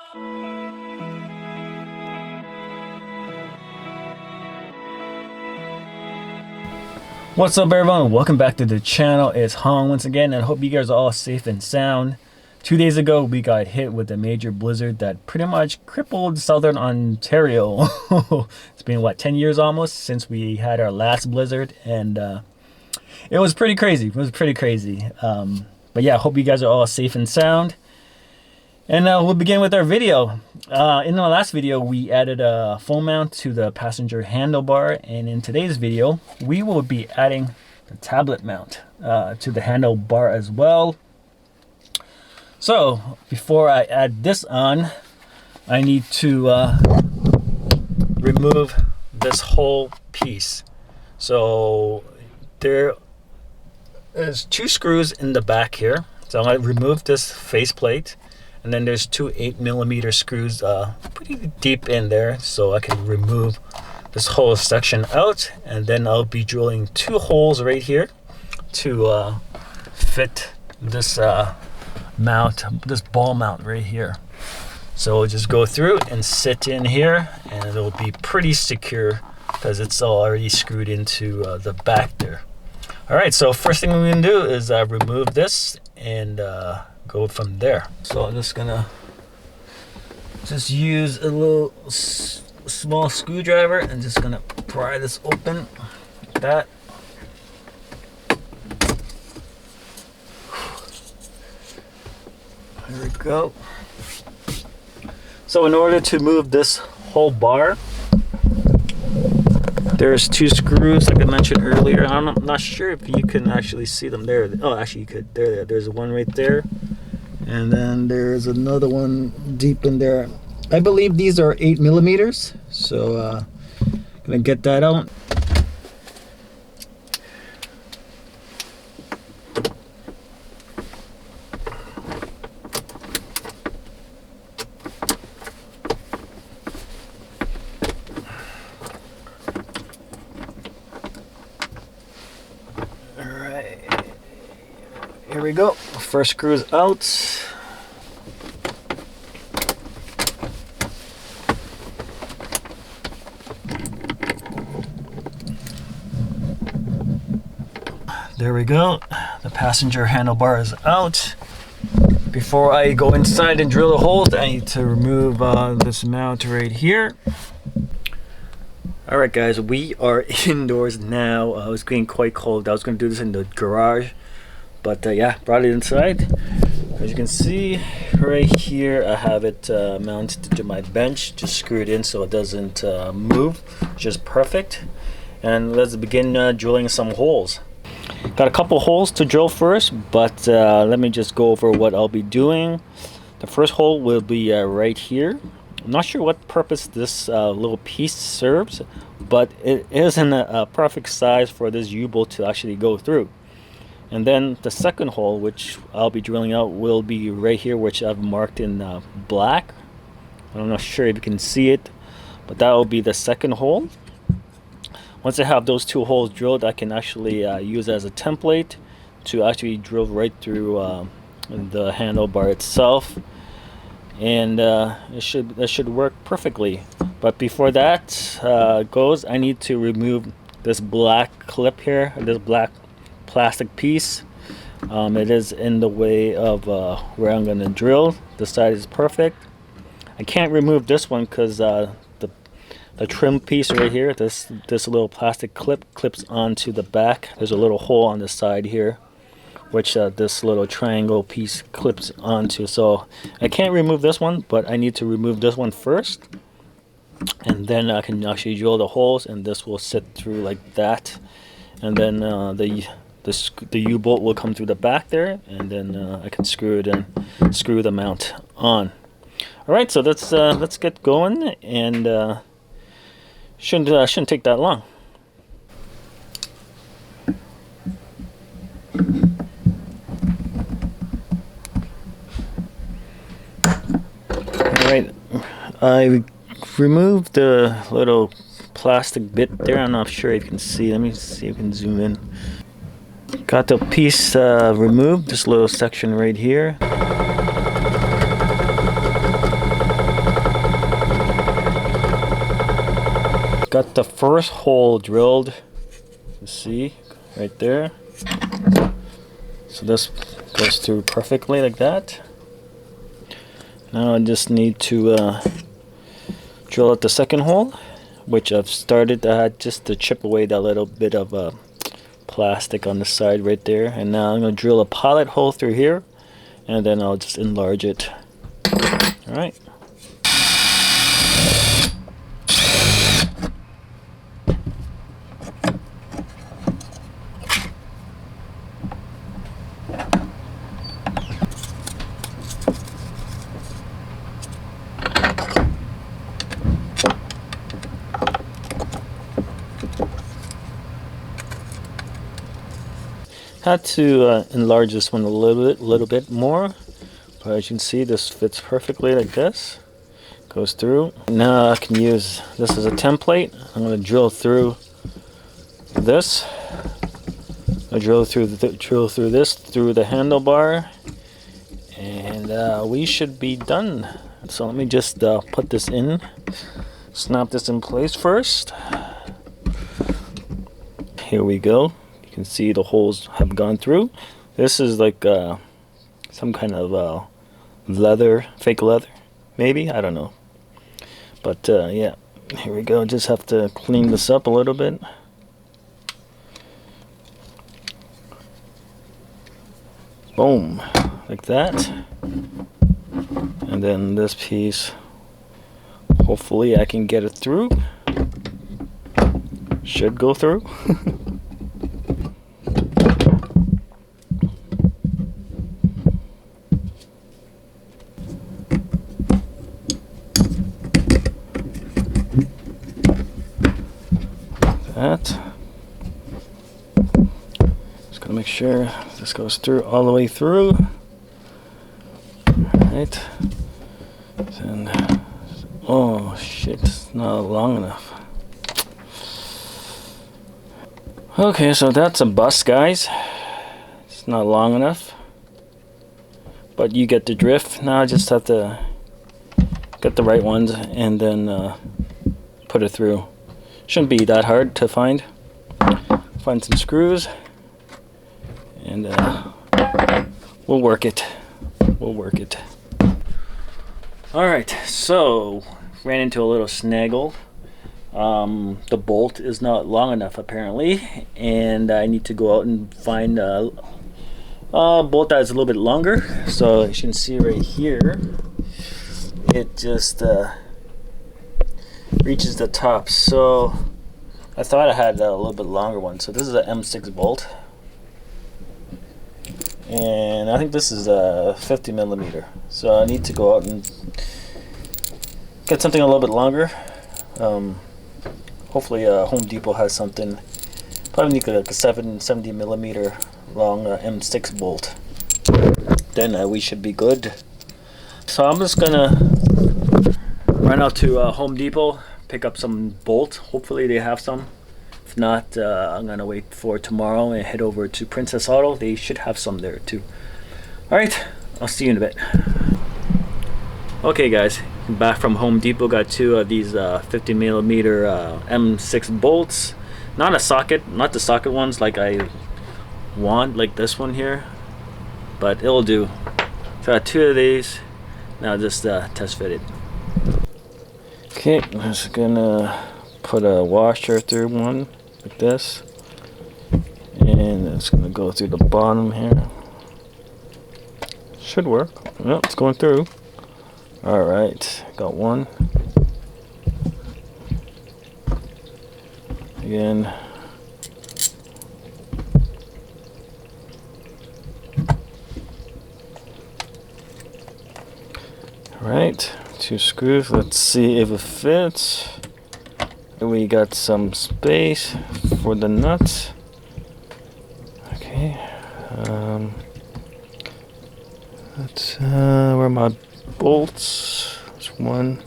What's up everyone, welcome back to the channel. It's Hong once again, and I hope you guys are all safe and sound. 2 days ago we got hit with a major blizzard that pretty much crippled southern Ontario. It's been what, 10 years almost since we had our last blizzard, and it was pretty crazy. But yeah, I hope you guys are all safe and sound. And we'll begin with our video. In the last video, we added a phone mount to the passenger handlebar, and in today's video, we will be adding the tablet mount to the handlebar as well. So, before I add this on, I need to remove this whole piece. So, there is 2 screws in the back here. So I'm going to remove this faceplate. And then there's 2 8mm screws pretty deep in there, so I can remove this whole section out. And then I'll be drilling 2 holes right here to fit this mount, this ball mount right here. So we'll just go through and sit in here, and it'll be pretty secure because it's already screwed into the back there. All right, so first thing we're gonna do is remove this and go from there. So I'm just gonna use a little small screwdriver and just gonna pry this open like that. There we go. So in order to move this whole bar, there's 2 screws like I mentioned earlier. I'm not sure if you can actually see them there. Oh, actually you could. There's one right there. And then there's another one deep in there. I believe these are 8mm. So gonna get that out. Here we go. First screw is out. There we go. The passenger handlebar is out. Before I go inside and drill the holes, I need to remove this mount right here. Alright guys, we are indoors now. It was getting quite cold. I was going to do this in the garage. But yeah, brought it inside. As you can see right here, I have it mounted to my bench, just screwed in so it doesn't move, which is perfect. And let's begin drilling some holes. Got a couple holes to drill first, but let me just go over what I'll be doing. The first hole will be right here. I'm not sure what purpose this little piece serves, but it is in a perfect size for this U-bolt to actually go through. And then the second hole, which I'll be drilling out, will be right here, which I've marked in black. I'm not sure if you can see it, but that will be the second hole. Once I have those 2 holes drilled, I can actually use it as a template to actually drill right through the handlebar itself, and it should work perfectly. But before that goes, I need to remove this black clip here, this black plastic piece. It is in the way of where I'm going to drill. This side is perfect. I can't remove this one because the trim piece right here, this little plastic clip clips onto the back. There's a little hole on the side here, which this little triangle piece clips onto. So I can't remove this one, but I need to remove this one first, and then I can actually drill the holes, and this will sit through like that. And then the U-bolt will come through the back there, and then I can screw it in, screw the mount on. All right, so let's get going, and shouldn't take that long. All right, I removed the little plastic bit there. I'm not sure if you can see. Let me see if you can zoom in. Got the piece removed, this little section right here. got the first hole drilled. You see right there. So this goes through perfectly like that. Now I just need to drill out the second hole, which I've started. I had just to chip away that little bit of plastic on the side right there. And now I'm going to drill a pilot hole through here, and then I'll just enlarge it. Alright. Had to enlarge this one a little bit more, but as you can see, this fits perfectly like this. Goes through. Now I can use this as a template. I'm going to drill through this. I drill through this through the handlebar, and we should be done. So let me just put this in. Snap this in place first. Here we go. You can see the holes have gone through. This is like some kind of leather, fake leather, maybe, I don't know. But yeah, here we go. Just have to clean this up a little bit. Boom, like that. And then this piece, hopefully I can get it through. Should go through. Just gonna make sure this goes through all the way through. Right. Then, oh shit, it's not long enough. Okay, so that's a bust, guys. It's not long enough, but you get the drift. Now I just have to get the right ones and then put it through. Shouldn't be that hard to find. Find some screws, and we'll work it. We'll work it. Alright, so ran into a little snaggle. The bolt is not long enough apparently, and I need to go out and find a bolt that is a little bit longer. So as you can see right here, it just reaches the top. So I thought I had a little bit longer one. So this is an M6 bolt, and I think this is a 50 millimeter. So I need to go out and get something a little bit longer. Hopefully Home Depot has something. Probably need like a 70 millimeter long M6 bolt. Then we should be good. So I'm just gonna run out to Home Depot, pick up some bolts. Hopefully they have some. If not, I'm gonna wait for tomorrow and head over to Princess Auto. They should have some there too. Alright, I'll see you in a bit. Okay guys, back from Home Depot. Got two of these 50 millimeter M6 bolts. Not a socket, not the socket ones like I want, like this one here, but it'll do. So I got two of these. Now just test fit it. Okay, I'm just gonna put a washer through one like this, and it's gonna go through the bottom here. Should work. Well, it's going through. All right, got one. Again. All right, two screws. Let's see if it fits. We got some space for the nuts. Okay. That's where are my bolts? There's one.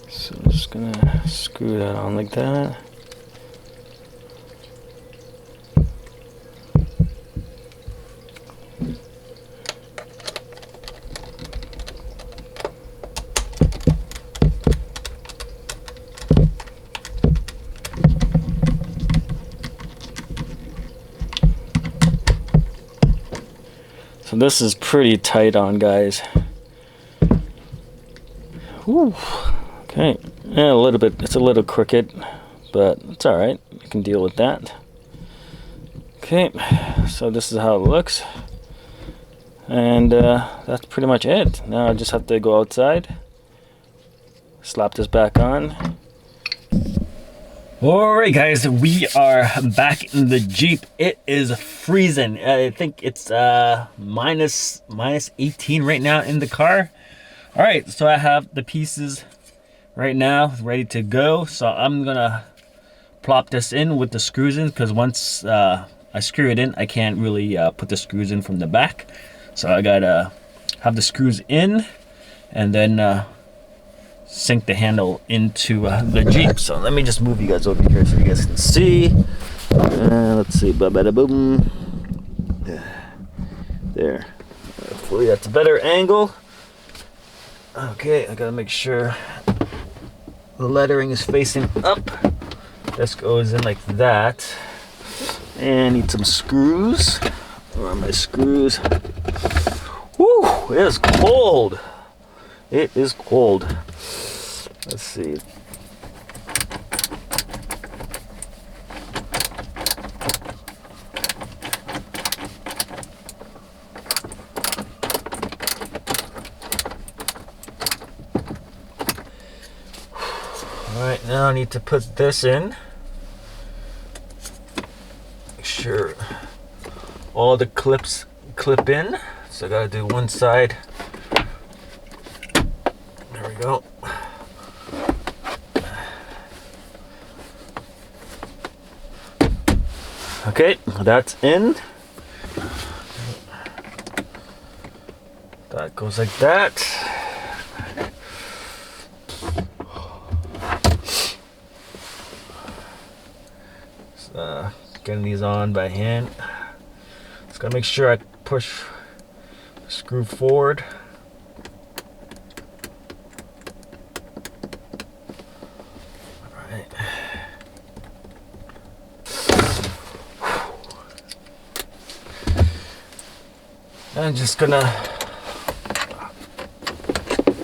So I'm just gonna screw that on like that. So this is pretty tight on, guys. Whew. Okay, yeah, a little bit, it's a little crooked, but it's all right. You can deal with that. Okay, so this is how it looks. And that's pretty much it. Now I just have to go outside, slap this back on. Alright guys, we are back in the Jeep. It is freezing. I think it's minus 18 right now in the car. Alright, so I have the pieces right now ready to go. So I'm gonna plop this in with the screws in, because once I screw it in, I can't really put the screws in from the back. So I gotta have the screws in and then sink the handle into the Jeep. So let me just move you guys over here so you guys can see. Let's see, ba-ba-da-boom. There. Hopefully that's a better angle. Okay, I gotta make sure the lettering is facing up. This goes in like that. And I need some screws. Where are my screws? Woo! It is cold. It is cold. Let's see. Alright, now I need to put this in. Make sure all the clips clip in. So I gotta do one side. There we go. Okay, that's in. That goes like that. Getting these on by hand. Just gotta make sure I push the screw forward. Alright. I'm just gonna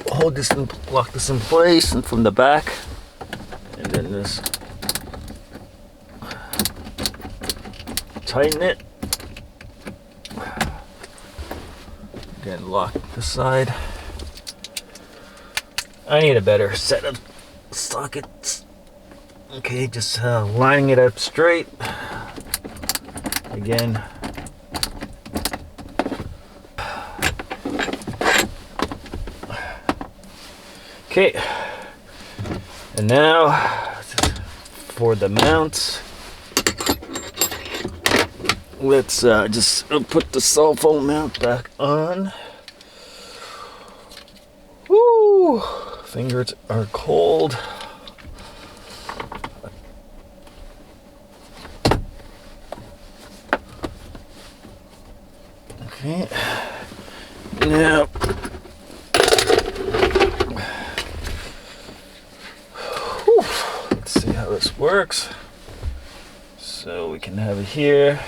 hold this and lock this in place, and from the back, and then this, tighten it. Again, lock the side. I need a better set of sockets. Okay, just lining it up straight. Again. Okay, and now for the mounts, let's just put the cell phone mount back on. Woo! Fingers are cold. Okay, now let's see how this works. So we can have it here.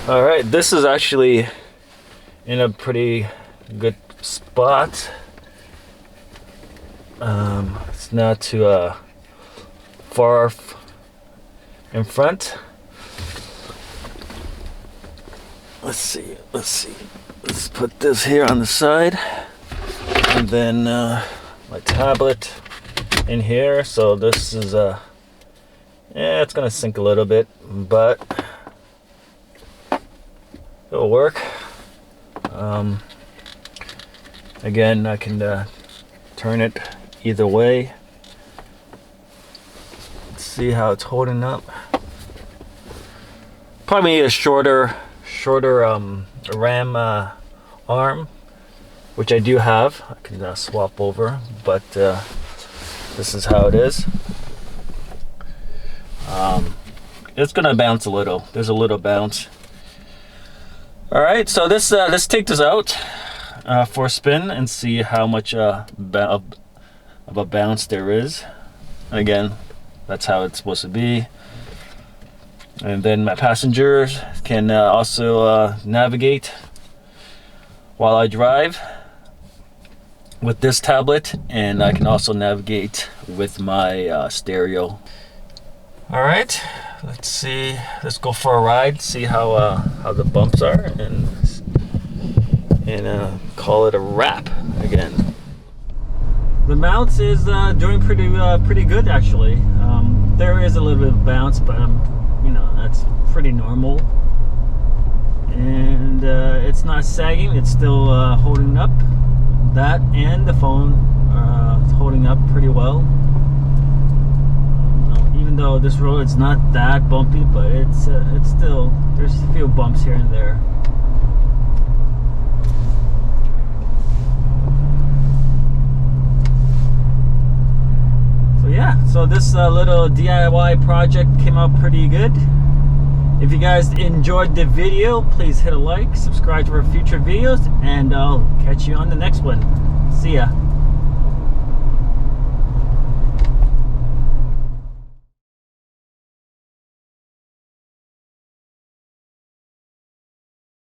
All right, this is actually in a pretty good spot. It's not too far in front. Let's see. Let's put this here on the side, and then my tablet in here. So this is yeah, it's gonna sink a little bit, but it'll work. Again, I can turn it either way. Let's see how it's holding up. Probably need a shorter RAM arm, which I do have. I can swap over, but this is how it is. It's gonna bounce a little. There's a little bounce. All right, so let's take this out for a spin and see how much of a bounce there is. And again, That's how it's supposed to be. And then my passengers can also navigate while I drive with this tablet, and I can also navigate with my stereo. All right, let's see. Let's go for a ride. See how the bumps are, and call it a wrap again. The mounts is doing pretty good actually. There is a little bit of bounce, but you know, that's pretty normal. And it's not sagging. It's still holding up. That and the phone is holding up pretty well. Even though this road is not that bumpy, but it's still, there's a few bumps here and there. So yeah, so this little DIY project came out pretty good. If you guys enjoyed the video, please hit a like, subscribe to our future videos, and I'll catch you on the next one. See ya.